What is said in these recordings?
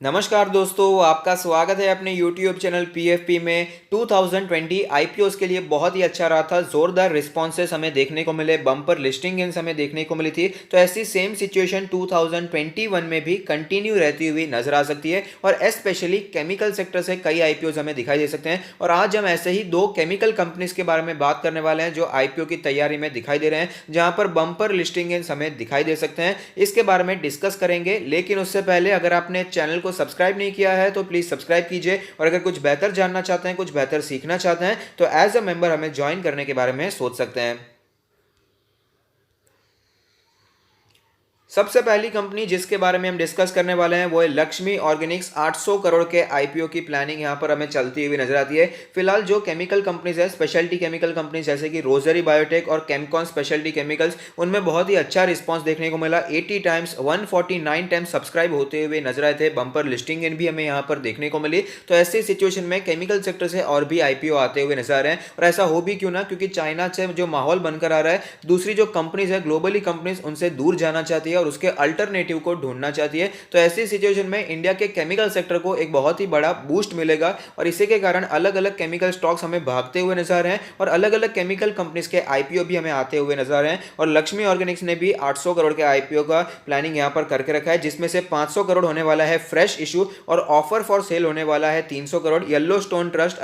नमस्कार दोस्तों, आपका स्वागत है अपने YouTube चैनल PFP में। 2020 IPOs के लिए बहुत ही अच्छा रहा था। जोरदार रिस्पॉन्सेस हमें देखने को मिले, बम्पर लिस्टिंग गेंस हमें देखने को मिली थी। तो ऐसी सेम सिचुएशन 2021 में भी कंटिन्यू रहती हुई नजर आ सकती है और स्पेशली केमिकल सेक्टर से कई IPOs हमें दिखाई दे सकते हैं। और आज हम ऐसे ही दो केमिकल कंपनीज के बारे में बात करने वाले हैं जो IPO की तैयारी में दिखाई दे रहे हैं, जहां पर बम्पर लिस्टिंग गेंस हमें दिखाई दे सकते हैं। इसके बारे में डिस्कस करेंगे, लेकिन उससे पहले अगर आपने चैनल को सब्सक्राइब नहीं किया है तो प्लीज सब्सक्राइब कीजिए। और अगर कुछ बेहतर जानना चाहते हैं, कुछ बेहतर सीखना चाहते हैं, तो एज अ मेंबर हमें ज्वाइन करने के बारे में सोच सकते हैं। सबसे पहली कंपनी जिसके बारे में हम डिस्कस करने वाले हैं वो है लक्ष्मी ऑर्गेनिक्स। 800 करोड़ के आईपीओ की प्लानिंग यहां पर हमें चलती हुई नजर आती है। फिलहाल जो केमिकल कंपनीज है, स्पेशलिटी केमिकल कंपनीज जैसे कि रोजरी बायोटेक और केमकॉन स्पेशलिटी केमिकल्स, उनमें बहुत ही अच्छा रिस्पांस देखने को मिला। 80 टाइम्स 149 टाइम्स सब्सक्राइब होते हुए नजर आए थे। बंपर लिस्टिंग भी हमें यहाँ पर देखने को मिली। तो ऐसी सिचुएशन में केमिकल सेक्टर से और भी आईपीओ आते हुए नजर आ रहे हैं। और ऐसा हो भी क्यों ना, क्योंकि चाइना से जो माहौल बनकर आ रहा है, दूसरी जो कंपनीज है ग्लोबली कंपनीज उनसे दूर जाना चाहती है और उसके अल्टरनेटिव को ढूंढना चाहती है। तो ऐसी सिचुएशन में इंडिया के केमिकल सेक्टर को एक बहुत ही बड़ा बूस्ट मिलेगा और इसी के कारण अलग अलग केमिकल स्टॉक्स हमें भागते हुए नजर आ रहे हैं और अलग अलग केमिकल कंपनीज के आईपीओ भी हमें आते हुए नजर आ रहे हैं। और लक्ष्मी ऑर्गेनिक्स ने भी 800 करोड़ के आईपीओ का प्लानिंग यहां पर करके रखा है, जिसमें से 500 करोड़ होने वाला है फ्रेश इशू और ऑफर फॉर सेल होने वाला है 300 crore. Yellow stone trust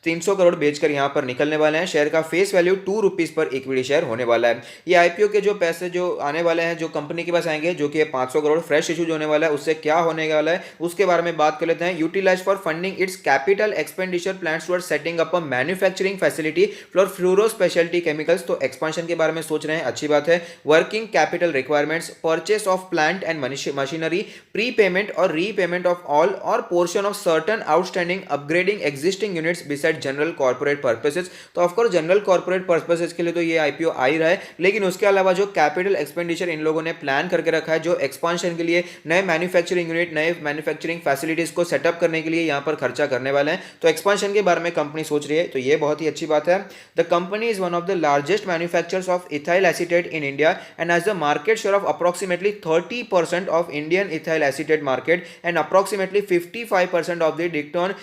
300 crore बेचकर यहां पर निकलने वाले हैं। शेयर का फेस वैल्यू ₹2 पर इक्विटी शेयर होने वाला है। ये आईपीओ के जो पैसे जो आने वाले हैं, जो कंपनी के पास आएंगे, जो कि 500 करोड़ फ्रेश इशू जो होने वाला है, उससे क्या होने वाला है उसके बारे में बात कर लेते हैं। Utilize for funding its capital expenditure plans towards setting up a manufacturing facility for fluoro speciality chemicals. तो एक्सपांशन के बारे में सोच रहे हैं, अच्छी बात है। Working capital requirements, purchase of plant and machinery, pre payment और repayment of all or portion of certain outstanding, upgrading existing units general corporate purposes. तो of course general corporate purposes के लिए तो ये आईपीओ आ ही रहा है, लेकिन उसके अलावा जो कैपिटल एक्सपेंडिचर इन लोगों ने प्लान करके रखा है, जो एक्सपांशन के लिए नए मैन्युफैक्चरिंग यूनिट, नए मैन्युफैक्चरिंग फैसिलिटीज को सेटअप करने के लिए यहां पर खर्चा करने वाले हैं। तो एक्सपांशन के बारे में कंपनी सोच रही है, तो ये बहुत ही अच्छी बात है। The company is one of the largest manufacturers of ethyl acetate in India and has the market share of approximately 30% of Indian ethyl acetate market and approximately 55% of the diketene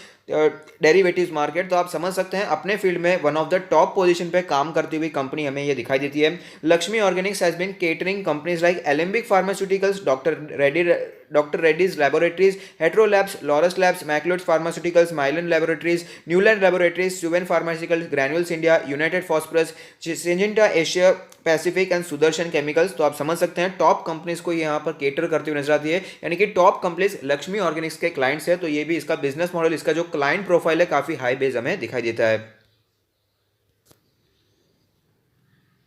derivatives market. तो आप समझ सकते हैं अपने field में one of the top position पे काम करती हुई कंपनी हमें ये दिखाई देती है। Laxmi Organics has been catering companies like Alembic Pharmaceuticals, doctor Reddy's Laboratories, Hetero Labs, Laurus Labs, Macleods Pharmaceuticals, Mylan Laboratories, Neuland Laboratories, Suven Pharmaceuticals, Granules India, United Phosphorus, Syngenta Asia Pacific and Sudarshan Chemicals. तो आप समझ सकते हैं टॉप कंपनीज को यहाँ पर केटर करती हुई नजर आती है, यानी कि टॉप कंपनीज लक्ष्मी ऑर्गेनिक्स के क्लाइंट्स है। तो ये भी इसका बिजनेस मॉडल, इसका जो क्लाइंट प्रोफाइल है, काफी हाई बेस हमें दिखाई देता है।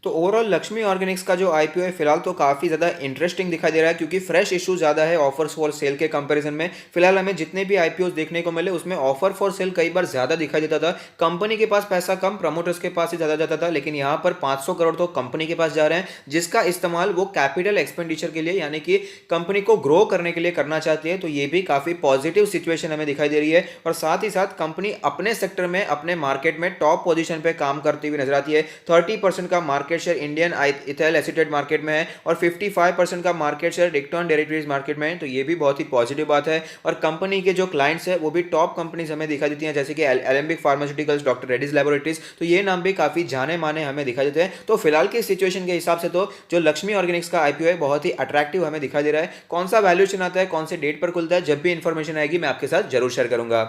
तो ओवरऑल लक्ष्मी ऑर्गेनिक्स का जो आईपीओ है फिलहाल तो काफ़ी ज़्यादा इंटरेस्टिंग दिखाई दे रहा है, क्योंकि फ्रेश इशू ज़्यादा है ऑफर्स फॉर सेल के कंपैरिजन में। फिलहाल हमें जितने भी आईपीओ देखने को मिले उसमें ऑफर फॉर सेल कई बार ज़्यादा दिखाई देता था। कंपनी के पास पैसा कम, प्रमोटर्स के पास ही ज़्यादा जाता था, लेकिन यहाँ पर 500 करोड़ तो कंपनी के पास जा रहे हैं, जिसका इस्तेमाल वो कैपिटल एक्सपेंडिचर के लिए, यानी कि कंपनी को ग्रो करने के लिए करना चाहती है। तो ये भी काफ़ी पॉजिटिव सिचुएशन हमें दिखाई दे रही है। और साथ ही साथ कंपनी अपने सेक्टर में, अपने मार्केट में टॉप पोजिशन पर काम करती हुई नजर आती है। 30% का market share Indian ethyl acetate market में है और 55% का मार्केट शेयर डिक्टोन डेरिवेटिव्स मार्केट में है। तो ये भी बहुत ही पॉजिटिव बात है। और कंपनी के जो क्लाइंट्स है वो भी टॉप कंपनीज हमें दिखाई देती हैं, जैसे कि Alembic Pharmaceuticals, doctor Reddy's laboratories. तो ये नाम भी काफी जाने माने हमें दिखाई देते हैं। तो फिलहाल की सिचुएशन के हिसाब से तो जो लक्ष्मी ऑर्गेनिक्स का आईपीओ है बहुत ही अट्रैक्टिव हमें दिखाई दे रहा है। कौन सा वैल्यूएशन आता है, कौन से डेट पर खुलता है, जब भी इंफॉर्मेशन आएगी मैं आपके साथ जरूर शेयर करूंगा।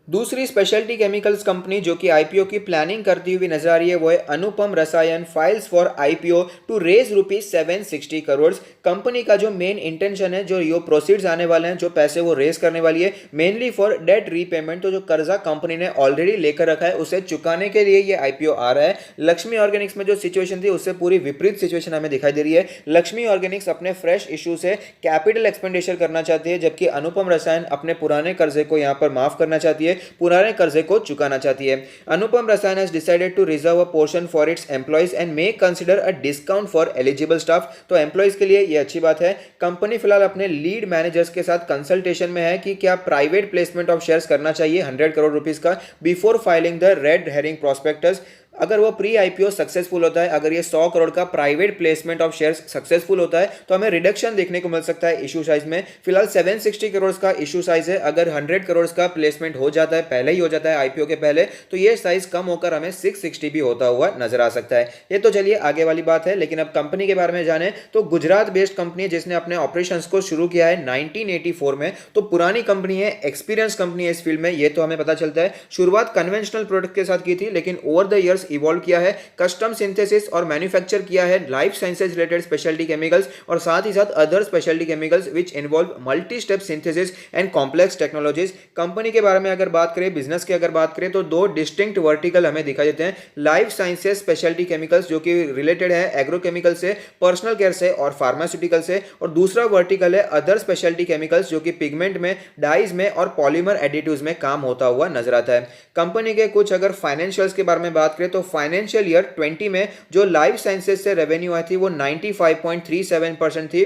दूसरी स्पेशलिटी केमिकल्स कंपनी जो कि आईपीओ की प्लानिंग करती हुई नजर आ रही है वो है Anupam Rasayan. Files for IPO to raise ₹760 crore. Company का जो मेन इंटेंशन है, जो यो प्रोसीड्स आने वाले हैं, जो पैसे वो रेज करने वाली है, मेनली फॉर डेट रीपेमेंट। तो जो कर्जा कंपनी ने ऑलरेडी लेकर रखा है उसे चुकाने के लिए ये आईपीओ आ रहा है। लक्ष्मी ऑर्गेनिक्स में जो सिचुएशन थी उससे पूरी विपरीत सिचुएशन हमें दिखाई दे रही है। लक्ष्मी ऑर्गेनिक्स अपने फ्रेश इशू से कैपिटल एक्सपेंडिचर करना चाहती है, जबकि अनुपम रसायन अपने पुराने कर्जे को यहाँ पर माफ करना चाहती है, पुराने कर्जे को चुकाना चाहती है। अनुपम रसायन has decided to reserve a portion for its employees and may consider a discount for eligible staff। तो एम्प्लॉइज के लिए ये अच्छी बात है। कंपनी फिलहाल अपने लीड मैनेजर्स के साथ कंसल्टेशन में है कि क्या प्राइवेट प्लेसमेंट ऑफ शेयर्स करना चाहिए 100 करोड़ रुपीस का before filing the red herring prospectus. अगर वो प्री आईपीओ सक्सेसफुल होता है, अगर ये 100 करोड़ का private placement of shares successful होता है, तो हमें रिडक्शन देखने को मिल सकता है इशू साइज में। फिलहाल 760 करोड़ का इशू साइज है। अगर 100 करोड़ का प्लेसमेंट हो जाता है, पहले ही हो जाता है आईपीओ के पहले, तो ये साइज कम होकर हमें 660 भी होता हुआ नजर आ सकता है। ये तो चलिए आगे वाली बात है, लेकिन अब कंपनी के बारे में जाने तो गुजरात बेस्ड कंपनी है जिसने अपने ऑपरेशंस को शुरू किया है 1984 में। तो पुरानी कंपनी है, एक्सपीरियंस कंपनी है इस फील्ड में, ये तो हमें पता चलता है। शुरुआत कन्वेंशनल प्रोडक्ट के साथ की थी, लेकिन ओवर द ईयर्स इवॉल्व किया है, कस्टम सिंथेसिस और मैन्युफैक्चर किया है life sciences related speciality chemicals और साथ ही साथ other speciality chemicals which involve multi step synthesis and complex technologies. Company के बारे में अगर बात करें, बिजनेस की अगर बात करें, तो दो डिस्टिंक्ट वर्टिकल हमें दिखाई देते हैं। लाइफ साइंसेज स्पेशलिटी केमिकल्स जो कि रिलेटेड है एग्रोकेमिकल से, पर्सनल केयर से और फार्मास्यूटिकल से, और दूसरा वर्टिकल है अदर स्पेशलिटी केमिकल्स जो कि पिगमेंट में, डाइज में और पॉलीमर एडिटिव्स में काम होता हुआ नजर आता है। कंपनी के कुछ अगर फाइनेंशियल्स के बारे में बात करें तो फाइनेंशियल ईयर 20 में जो लाइफ साइंसेज से रेवेन्यू आई थी वो 95.37% थी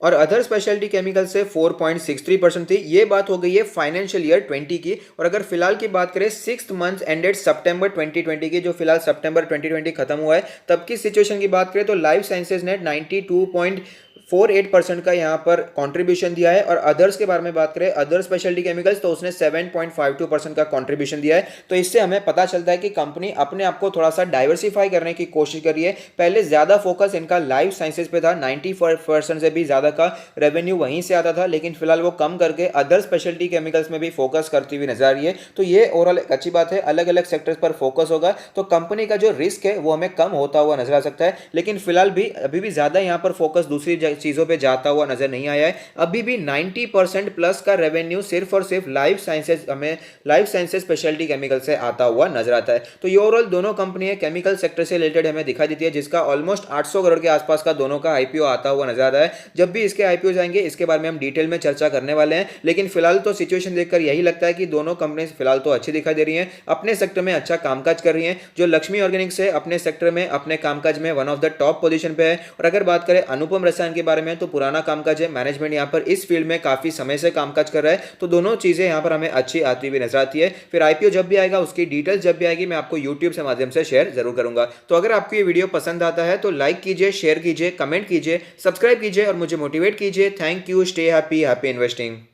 और अदर स्पेशलिटी केमिकल से 4.63% थी। ये बात हो गई है फाइनेंशियल ईयर 20 की। और अगर फिलहाल की बात करें 6 मंथ एंडेड सितंबर 2020 की, जो फिलहाल सितंबर 2020 खत्म हुआ है, तब की सिचुएशन की बात करें तो लाइफ साइंसेज ने 92.48% का यहाँ पर कंट्रीब्यूशन दिया है। और अदर्स के बारे में बात करें, अदर स्पेशलिटी केमिकल्स, तो उसने 7.52% का कंट्रीब्यूशन दिया है। तो इससे हमें पता चलता है कि कंपनी अपने आप को थोड़ा सा डाइवर्सिफाई करने की कोशिश कर रही है। पहले ज्यादा फोकस इनका लाइफ साइंसेज पे था, 90% से भी ज्यादा का रेवेन्यू वहीं से आता था, लेकिन फिलहाल वो कम करके अदर स्पेशलिटी केमिकल्स में भी फोकस करती हुई नजर आ रही है। तो ये ओवरऑल एक अच्छी बात है, अलग अलग सेक्टर्स पर फोकस होगा तो कंपनी का जो रिस्क है वो हमें कम होता हुआ नजर आ सकता है। लेकिन फिलहाल भी अभी भी ज्यादा यहाँ पर फोकस दूसरी चीजों पे जाता हुआ नजर नहीं आया है। अभी भी 90% प्लस का रेवेन्यू सिर्फ और सिर्फ लाइफ साइंसेज स्पेशलिटी केमिकल से आता हुआ नजर आता है। तो ये ओवरऑल दोनों कंपनी केमिकल सेक्टर से रिलेटेड हमें दिखाई देती है, जिसका ऑलमोस्ट 800 करोड़ के आसपास का दोनों का आईपीओ आता हुआ नजर आ रहा है। जब भी इसके आईपीओ जाएंगे इसके बारे में हम डिटेल में चर्चा करने वाले हैं, लेकिन फिलहाल तो सिचुएशन देखकर यही लगता है कि दोनों कंपनी फिलहाल तो अच्छी दिखाई दे रही हैं, अपने सेक्टर में अच्छा कामकाज कर रही हैं। जो लक्ष्मी ऑर्गेनिक्स है अपने सेक्टर में, अपने कामकाज में one of the top position पे है। और अगर बात करें अनुपम रसायन के बारे में, तो पुराना कामकाज है, मैनेजमेंट यहाँ पर इस फील्ड में काफी समय से कामकाज कर रहा है। तो दोनों चीजें यहाँ पर हमें अच्छी आती हुई नजर आती है। फिर आईपीओ जब भी आएगा, उसकी डिटेल्स जब भी आएगी, मैं आपको यूट्यूब से माध्यम से शेयर जरूर करूंगा। तो अगर आपको ये वीडियो पसंद आता है तो लाइक कीजिए, शेयर कीजिए, कमेंट कीजिए, सब्सक्राइब कीजिए और मुझे मोटिवेट कीजिए। Thank you. Stay happy, happy investing.